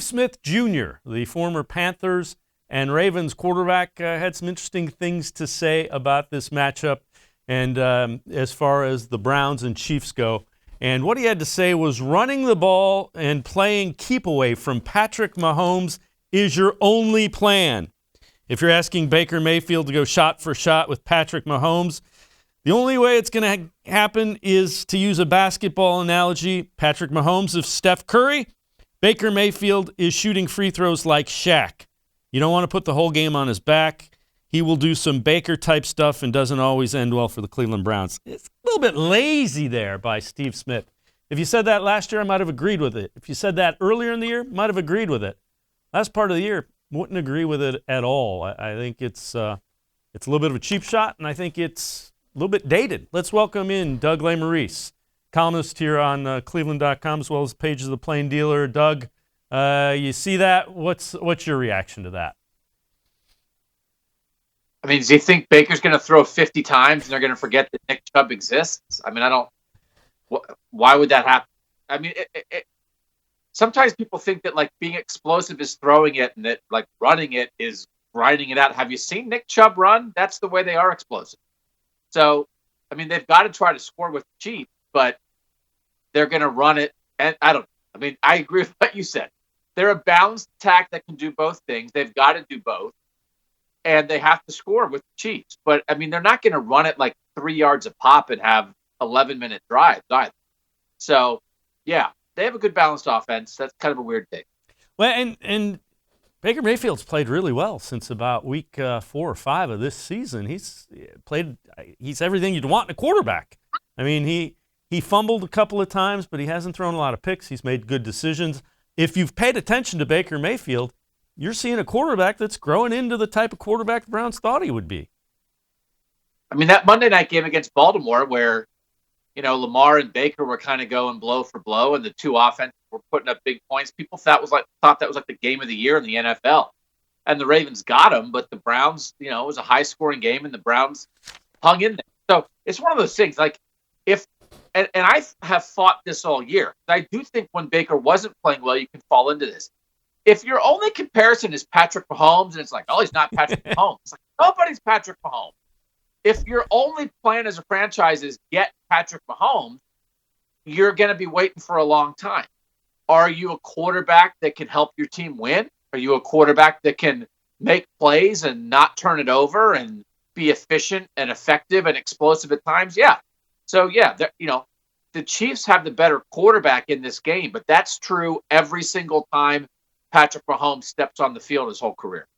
Smith Jr., the former Panthers and Ravens quarterback, had some interesting things to say about this matchup and as far as the Browns and Chiefs go. And what he had to say was running the ball and playing keep away from Patrick Mahomes is your only plan. If you're asking Baker Mayfield to go shot for shot with Patrick Mahomes, the only way it's going to happen is to use a basketball analogy. Patrick Mahomes is Steph Curry. Baker Mayfield is shooting free throws like Shaq. You don't want to put the whole game on his back. He will do some Baker-type stuff and doesn't always end well for the Cleveland Browns. It's a little bit lazy there by Steve Smith. If you said that last year, I might have agreed with it. If you said that earlier in the year, might have agreed with it. Last part of the year, wouldn't agree with it at all. I think it's a little bit of a cheap shot, and I think it's a little bit dated. Let's welcome in Doug Lesmerises, columnist here on cleveland.com, as well as pages of the Plain Dealer. Doug, you see that? What's your reaction to that? I mean, does he think Baker's going to throw 50 times and they're going to forget that Nick Chubb exists? I mean, why would that happen? I mean, sometimes people think that like being explosive is throwing it and that like running it is grinding it out. Have you seen Nick Chubb run? That's the way they are explosive. So, I mean, they've got to try to score with the Chiefs, but they're going to run it. And I agree with what you said. They're a balanced attack that can do both things. They've got to do both. And they have to score with the Chiefs. But, I mean, they're not going to run it like 3 yards a pop and have 11-minute drives either. So, yeah, they have a good balanced offense. That's kind of a weird thing. Well, and Baker Mayfield's played really well since about week 4 or 5 of this season. He's everything you'd want in a quarterback. I mean, he fumbled a couple of times, but he hasn't thrown a lot of picks. He's made good decisions. If you've paid attention to Baker Mayfield, you're seeing a quarterback that's growing into the type of quarterback the Browns thought he would be. I mean, that Monday night game against Baltimore where, you know, Lamar and Baker were kind of going blow for blow and the two offenses were putting up big points. People thought that was like the game of the year in the NFL. And the Ravens got them, but the Browns, you know, it was a high-scoring game and the Browns hung in there. So it's one of those things, like and I have fought this all year. I do think when Baker wasn't playing well, you can fall into this. If your only comparison is Patrick Mahomes, and it's like, oh, he's not Patrick Mahomes. It's like, nobody's Patrick Mahomes. If your only plan as a franchise is get Patrick Mahomes, you're going to be waiting for a long time. Are you a quarterback that can help your team win? Are you a quarterback that can make plays and not turn it over and be efficient and effective and explosive at times? Yeah. So, yeah, you know, the Chiefs have the better quarterback in this game, but that's true every single time Patrick Mahomes steps on the field his whole career.